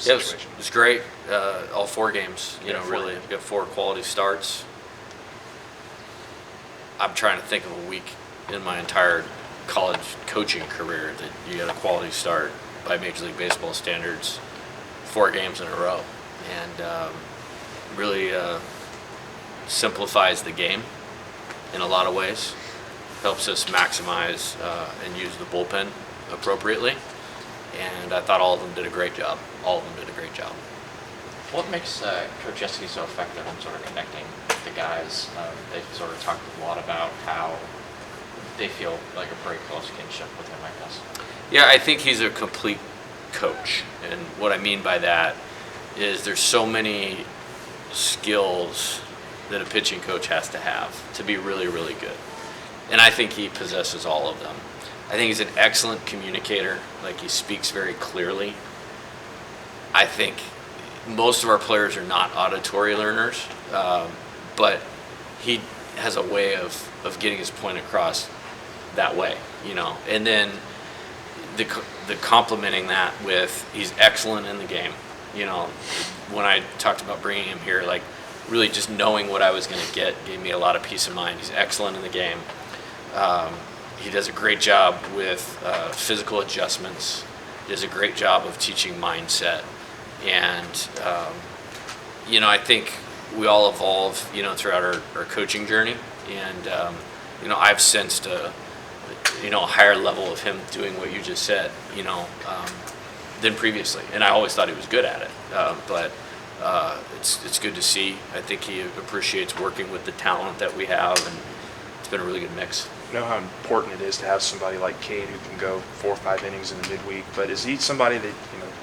Yeah, situation? it was great. All 4 games, Four really. games. We got 4 quality starts. I'm trying to think of a week in my entire college coaching career that you got a quality start by Major League Baseball standards 4 games in a row. And really simplifies the game in a lot of ways. Helps us maximize and use the bullpen appropriately. And I thought all of them did a great job. All of them did a great job. What makes Coach Jess so effective in sort of connecting with the guys? They've sort of talked a lot about how they feel like a very close kinship with him, I guess. Yeah, I think he's a complete coach. And what I mean by that is there's so many skills that a pitching coach has to have to be really, really good. And I think he possesses all of them. I think he's an excellent communicator. Like, he speaks very clearly. I think most of our players are not auditory learners, but he has a way of getting his point across that way, And then the complementing that with he's excellent in the game. When I talked about bringing him here, like, really just knowing what I was going to get gave me a lot of peace of mind. He's excellent in the game. He does a great job with physical adjustments. He does a great job of teaching mindset. And, I think we all evolve, throughout our coaching journey. And, I've sensed a higher level of him doing what you just said, than previously. And I always thought he was good at it. But it's good to see. I think he appreciates working with the talent that we have, and it's been a really good mix. I know how important it is to have somebody like Cade who can go 4 or 5 innings in the midweek, but is he somebody that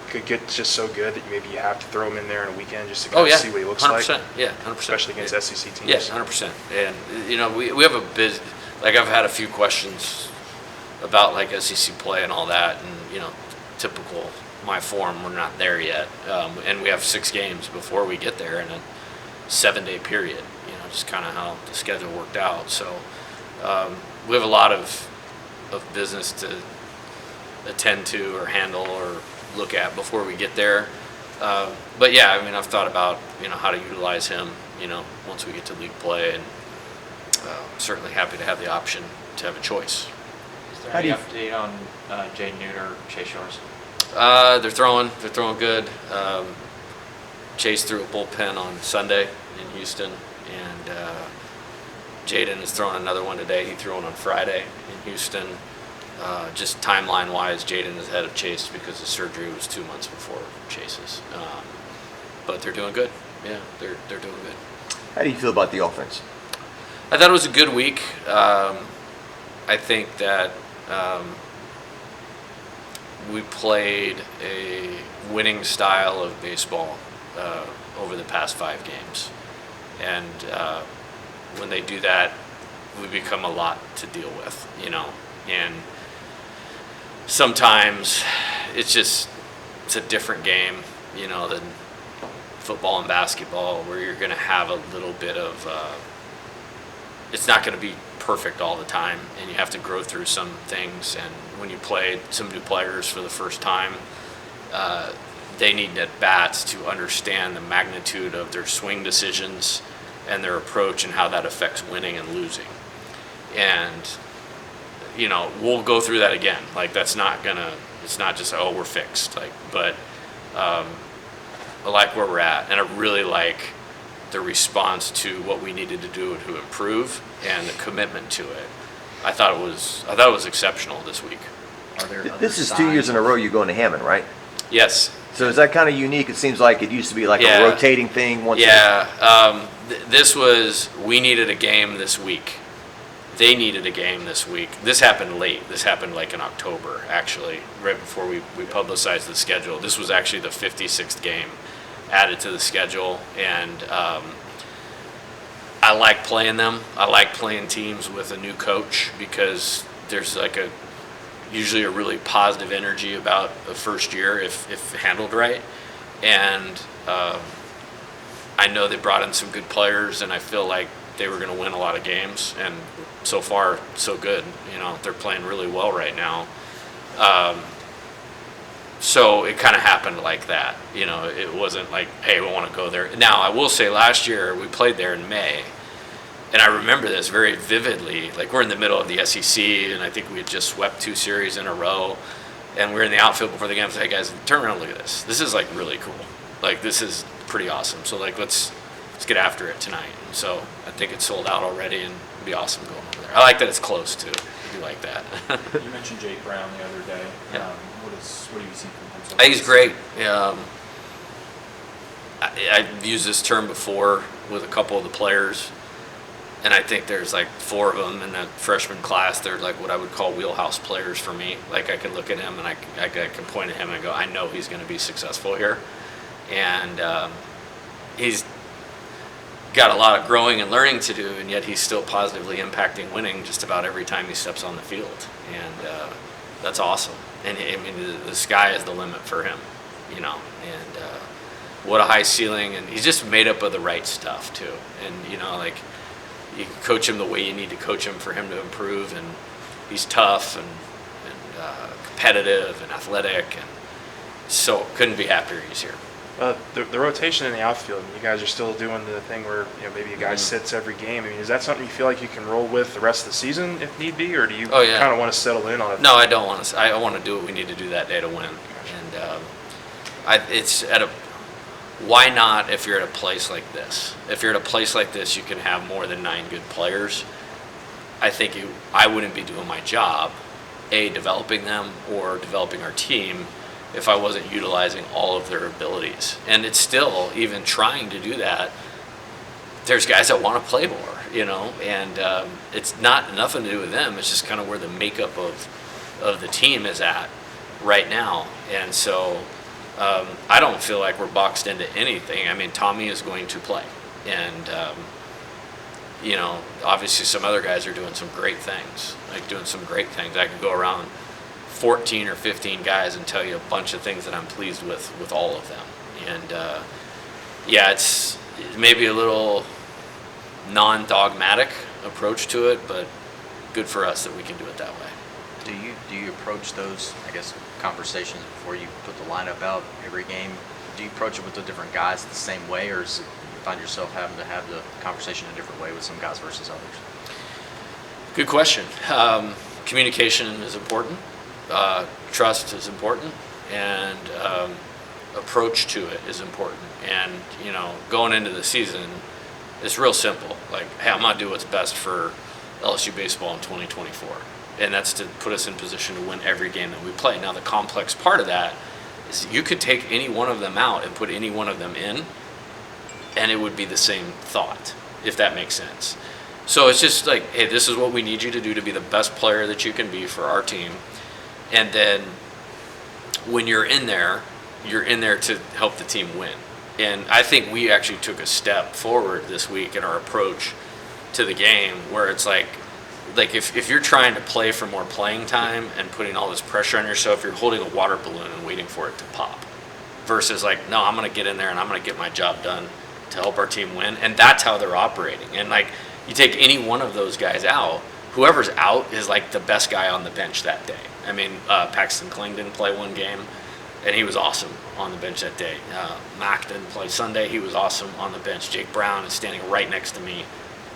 could get just so good that maybe you have to throw him in there in a weekend just to kind of see what he looks 100%. like? Yeah, 100%. Especially against SEC teams. Yes, 100%. And we have a bit, like, I've had a few questions about, like, SEC play and all that, and typical my form, we're not there yet, and we have 6 games before we get there in a 7-day period. Just kind of how the schedule worked out. So we have a lot of business to attend to or handle or look at before we get there. But yeah, I've thought about how to utilize him once we get to league play, and I'm certainly happy to have the option to have a choice. Is there any update on Jay Neuter, Chase Shores? They're throwing good. Chase threw a bullpen on Sunday in Houston, and Jaden is throwing another one today. He threw one on Friday in Houston. Just timeline-wise, Jaden is ahead of Chase because the surgery was 2 months before Chase's. But they're doing good. Yeah, they're doing good. How do you feel about the offense? I thought it was a good week. I think that we played a winning style of baseball over the past 5 games. And when they do that, we become a lot to deal with, And sometimes it's a different game, than football and basketball, where you're going to have a little bit of, it's not going to be perfect all the time, and you have to grow through some things. And when you play some new players for the first time, they need at-bats to understand the magnitude of their swing decisions and their approach and how that affects winning and losing. And, we'll go through that again. Like, it's not just, oh, we're fixed. But I like where we're at, and I really like the response to what we needed to do to improve and the commitment to it. I thought it was exceptional this week. This is 2 years in a row you're going to Hammond, right? Yes. So is that kind of unique? It seems like it used to be like a rotating thing. This was, we needed a game this week. They needed a game this week. This happened late. This happened like in October, actually, right before we publicized the schedule. This was actually the 56th game added to the schedule, and I like playing them. I like playing teams with a new coach because there's usually a really positive energy about the first year if handled right. And I know they brought in some good players, and I feel like they were going to win a lot of games, and so far so good. They're playing really well right now. So it kind of happened like that. It wasn't like, hey, we want to go there. Now, I will say last year we played there in May, and I remember this very vividly. Like, we're in the middle of the SEC, and I think we had just swept 2 series in a row, and we're in the outfield before the game. I said, hey, guys, turn around and look at this. This is, like, really cool. Like, this is pretty awesome. So, like, let's get after it tonight. And so I think it's sold out already, and it'd be awesome going over there. I like that it's close, too. I do like that. You mentioned Jake Brown the other day. Yeah. What do you see from him? So I think he's great. I've used this term before with a couple of the players, and I think there's like 4 of them in that freshman class. They're like what I would call wheelhouse players for me. Like, I could look at him and I can point at him and go, I know he's going to be successful here. And he's got a lot of growing and learning to do, and yet he's still positively impacting winning just about every time he steps on the field. And that's awesome. And I mean, the sky is the limit for him, and what a high ceiling. And he's just made up of the right stuff too. And like, you can coach him the way you need to coach him for him to improve. And he's tough and competitive and athletic, and so couldn't be happier he's here. The rotation in the outfield, you guys are still doing the thing where maybe a guy sits every game. I mean, is that something you feel like you can roll with the rest of the season if need be, or do you kind of want to settle in on it? No, I don't want to. I want to do what we need to do that day to win. And it's at a. Why not if you're at a place like this? If you're at a place like this, you can have more than 9 good players. I think I wouldn't be doing my job, developing them or developing our team, if I wasn't utilizing all of their abilities. And it's still, even trying to do that, there's guys that want to play more, and it's not nothing to do with them. It's just kind of where the makeup of the team is at right now. And so I don't feel like we're boxed into anything. I mean, Tommy is going to play. And, obviously some other guys are doing some great things, I could go around 14 or 15 guys and tell you a bunch of things that I'm pleased with all of them. And it's maybe a little non-dogmatic approach to it, but good for us that we can do it that way. Do you approach those, I guess, conversations before you put the lineup out every game? Do you approach it with the different guys the same way, or is it, you find yourself having to have the conversation a different way with some guys versus others? Good question. Communication is important. Trust is important, and approach to it is important. And going into the season, it's real simple. Like, hey, I'm gonna do what's best for LSU baseball in 2024, and that's to put us in position to win every game that we play. Now, the complex part of that is you could take any one of them out and put any one of them in, and it would be the same thought, if that makes sense. So it's just like, hey, this is what we need you to do to be the best player that you can be for our team. And then when you're in there to help the team win. And I think we actually took a step forward this week in our approach to the game, where it's like if you're trying to play for more playing time and putting all this pressure on yourself, you're holding a water balloon and waiting for it to pop. Versus like, no, I'm going to get in there and I'm going to get my job done to help our team win. And that's how they're operating. And like, you take any one of those guys out, whoever's out is like the best guy on the bench that day. I mean, Paxton Kling didn't play one game, and he was awesome on the bench that day. Mac didn't play Sunday. He was awesome on the bench. Jake Brown is standing right next to me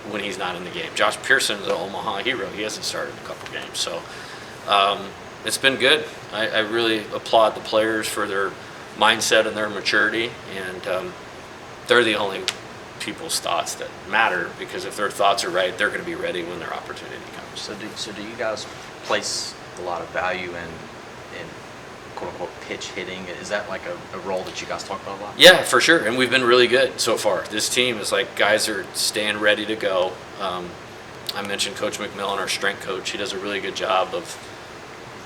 when he's not in the game. Josh Pearson is an Omaha hero. He hasn't started a couple games. So it's been good. I really applaud the players for their mindset and their maturity, and they're the only people's thoughts that matter, because if their thoughts are right, they're going to be ready when their opportunity comes. So do you guys place a lot of value in quote unquote pitch hitting? Is that like a role that you guys talk about a lot? Yeah, for sure. And we've been really good so far. This team is like, guys are staying ready to go. I mentioned Coach McMillan, our strength coach. He does a really good job of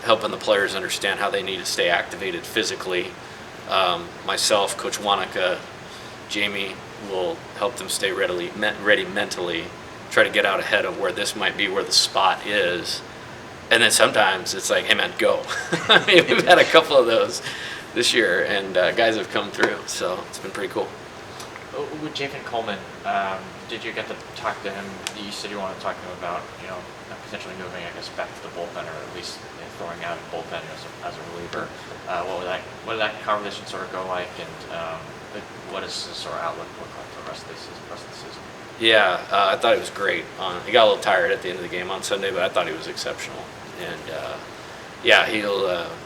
helping the players understand how they need to stay activated physically. Myself, Coach Wanaka, Jamie will help them stay ready mentally, try to get out ahead of where this might be, where the spot is. And then sometimes it's like, hey man, go. I mean, we've had a couple of those this year, and guys have come through, so it's been pretty cool. With Javen Coleman, did you get to talk to him? You said you wanted to talk to him about, potentially moving, I guess, back to the bullpen, or at least throwing out a bullpen as a reliever. What did that conversation sort of go like, and what does the sort of outlook look like for the rest of the season? Yeah, I thought he was great. He got a little tired at the end of the game on Sunday, but I thought he was exceptional. And yeah,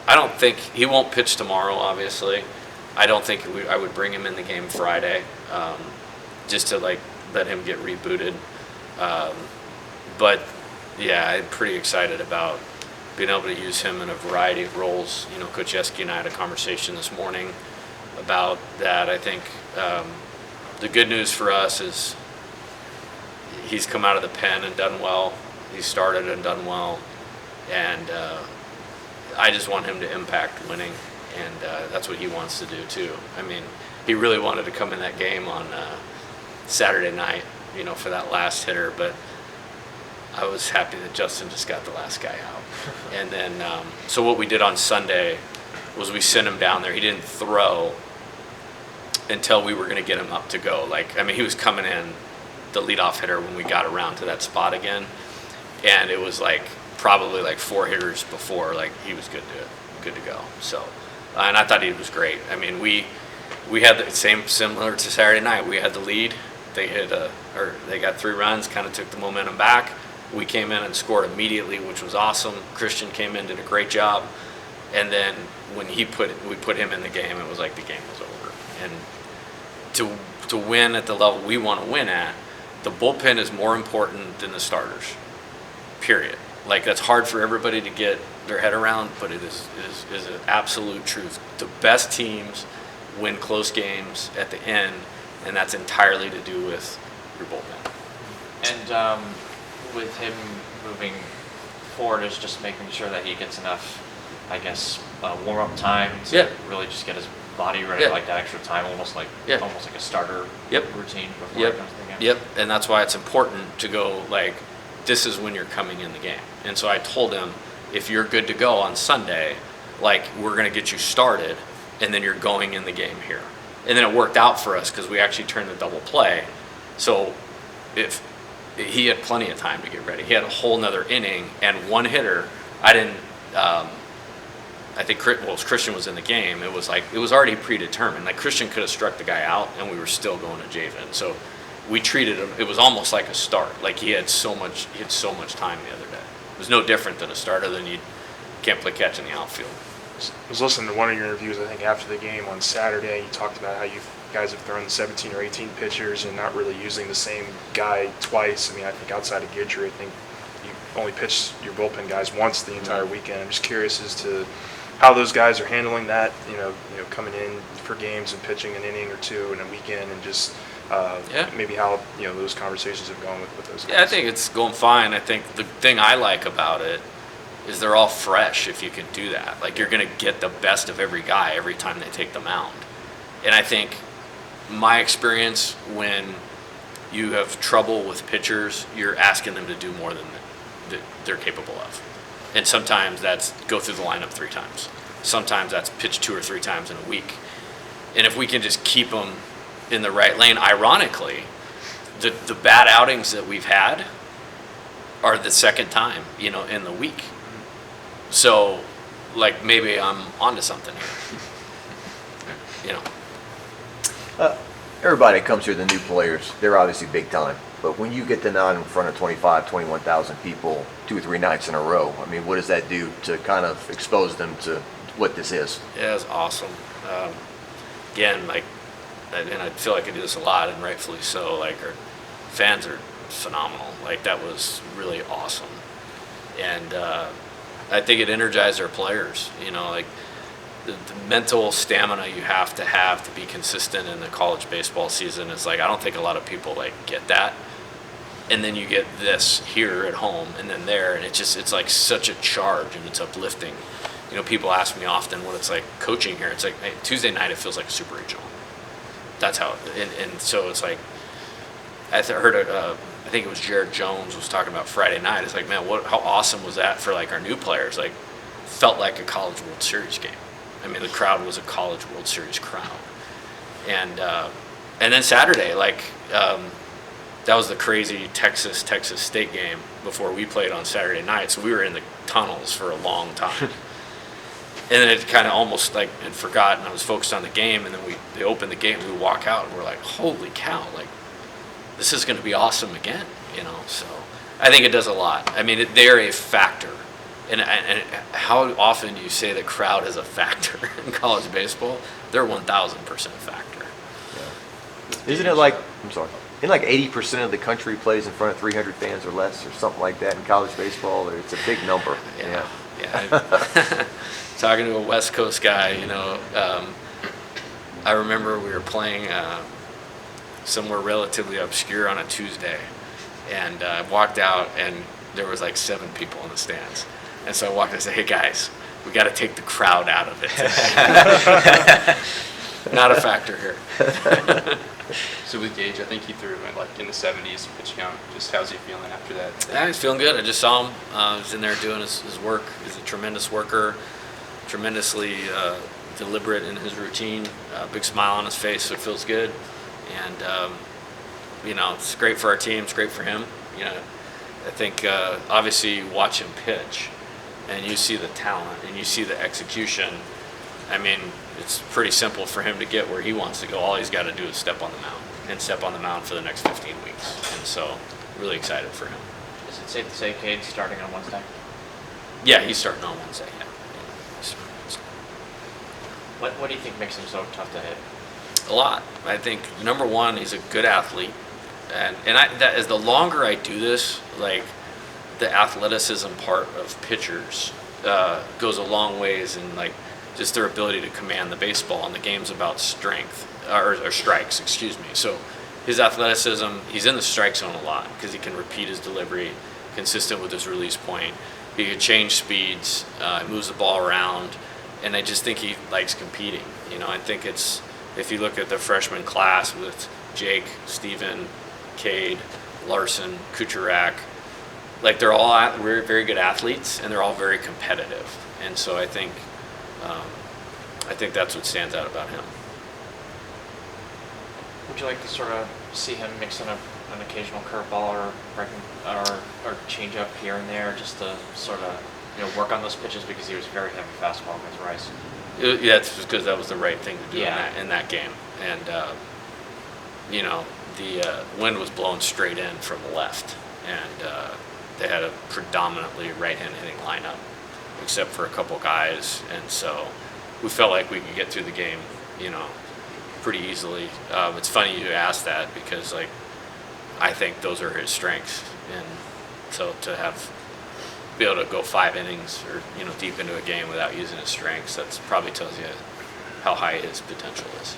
I don't think he won't pitch tomorrow. Obviously, I don't think I would bring him in the game Friday, just to let him get rebooted. But yeah, I'm pretty excited about being able to use him in a variety of roles. Coach Jess and I had a conversation this morning about that. I think the good news for us is he's come out of the pen and done well. He started and done well, and I just want him to impact winning, and that's what he wants to do too. I mean, he really wanted to come in that game on Saturday night, for that last hitter, but I was happy that Justin just got the last guy out. And then, so what we did on Sunday was we sent him down there. He didn't throw until we were going to get him up to go. He was coming in the leadoff hitter when we got around to that spot again, and it was probably 4 hitters before he was good to go. So, and I thought he was great. I mean, we had the similar to Saturday night. We had the lead. They they got 3 runs, kind of took the momentum back. We came in and scored immediately, which was awesome. Christian came in, did a great job, and then when we put him in the game, it was like the game was over. And to win at the level we want to win at, the bullpen is more important than the starters. Period. That's hard for everybody to get their head around, but it is an absolute truth. The best teams win close games at the end, and that's entirely to do with your bullpen. And with him moving forward, is just making sure that he gets enough, I guess, warm-up time to really just get his body ready, that extra time, almost like a starter routine before he comes to the game. Yep, and that's why it's important to go this is when you're coming in the game. And so I told him, if you're good to go on Sunday, we're going to get you started, and then you're going in the game here. And then it worked out for us because we actually turned the double play. So if he had plenty of time to get ready. He had a whole nother inning and 1 hitter. I didn't. I think Christian was in the game. It was already predetermined. Christian could have struck the guy out, and we were still going to Javen. So we treated him. It was almost like a start. He had so much time the other day. It was no different than a starter. Than you can't play catch in the outfield. I was listening to one of your interviews, I think, after the game on Saturday. You talked about how you guys have thrown 17 or 18 pitchers and not really using the same guy twice. I think outside of Gage, I think you only pitched your bullpen guys once the entire weekend. I'm just curious as to how those guys are handling that, coming in for games and pitching an inning or 2 in a weekend, and just maybe how those conversations have gone with those guys. Yeah, I think it's going fine. I think the thing I like about it is they're all fresh if you can do that. You're going to get the best of every guy every time they take the mound. And I think my experience, when you have trouble with pitchers, you're asking them to do more than they're capable of. And sometimes that's go through the lineup 3 times. Sometimes that's pitch 2 or 3 times in a week. And if we can just keep them in the right lane, ironically, the bad outings that we've had are the second time, in the week. So, maybe I'm onto something here. Everybody that comes here, the new players, they're obviously big time. But when you get to nod in front of 25, 21,000 people 2 or 3 nights in a row, what does that do to kind of expose them to what this is? Yeah, it's awesome. Again, and I feel like I do this a lot, and rightfully so. Our fans are phenomenal. That was really awesome, and I think it energized our players. The mental stamina you have to be consistent in the college baseball season is I don't think a lot of people get that. And then you get this here at home and then there, and it's such a charge, and it's uplifting. People ask me often what it's like coaching here. It's hey, Tuesday night it feels like a super regional. That's how, and so it's I heard I think it was Jared Jones was talking about Friday night. It's man, how awesome was that for our new players? Felt like a college World Series game. The crowd was a college World Series crowd. And then Saturday, that was the crazy Texas State game before we played on Saturday night. So we were in the tunnels for a long time. And then it kind of almost like had forgotten. I was focused on the game, and then they opened the gate, and we walk out, and we're like, holy cow, like, this is going to be awesome again, you know? So I think it does a lot. I mean, they're a factor. And how often do you say the crowd is a factor in college baseball? They're 1,000% factor. Isn't it like, I'm sorry, isn't like 80% of the country plays in front of 300 fans or less or something like that in college baseball? It's a big number. Yeah. Talking to a West Coast guy, you know, I remember we were playing somewhere relatively obscure on a Tuesday, and I walked out, and there was like 7 people in the stands. And so I walked and I said, hey guys, we got to take the crowd out of it today. Not a factor here. So with Gage, I think he threw in the 70s pitch count. Just how's he feeling after that? Yeah, he's feeling good. I just saw him. He's in there doing his work. He's a tremendous worker, tremendously deliberate in his routine. Big smile on his face, so it feels good. And you know, it's great for our team. It's great for him. You know, I think obviously you watch him pitch, and you see the talent and you see the execution. I mean, it's pretty simple for him to get where he wants to go. All he's got to do is step on the mound, and step on the mound for the next 15 weeks. And so, really excited for him. Is it safe to say Cade's starting on Wednesday? Yeah, he's starting on Wednesday. Yeah. What do you think makes him so tough to hit? A lot. I think number one, he's a good athlete, and that as the longer I do this, like the athleticism part of pitchers goes a long ways in like just their ability to command the baseball, and the game's about strength or strikes, excuse me. So his athleticism, he's in the strike zone a lot because he can repeat his delivery, consistent with his release point. He can change speeds, moves the ball around, and I just think he likes competing. You know, I think it's, if you look at the freshman class with Jake, Steven, Cade, Larson, Kucherak, like they're all very good athletes, and they're all very competitive. And so I think that's what stands out about him. Would you like to sort of see him mix in an occasional curveball or change up here and there, just to sort of work on those pitches, because he was very heavy fastball against Rice? Yeah, it's just because that was the right thing to do Yeah. in that game. And the wind was blowing straight in from the left, and they had a predominantly right-hand hitting lineup, except for a couple guys, and so we felt like we could get through the game, pretty easily. It's funny you asked that, because like I think those are his strengths, and so to be able to go 5 innings or deep into a game without using his strengths, that's probably tells you how high his potential is.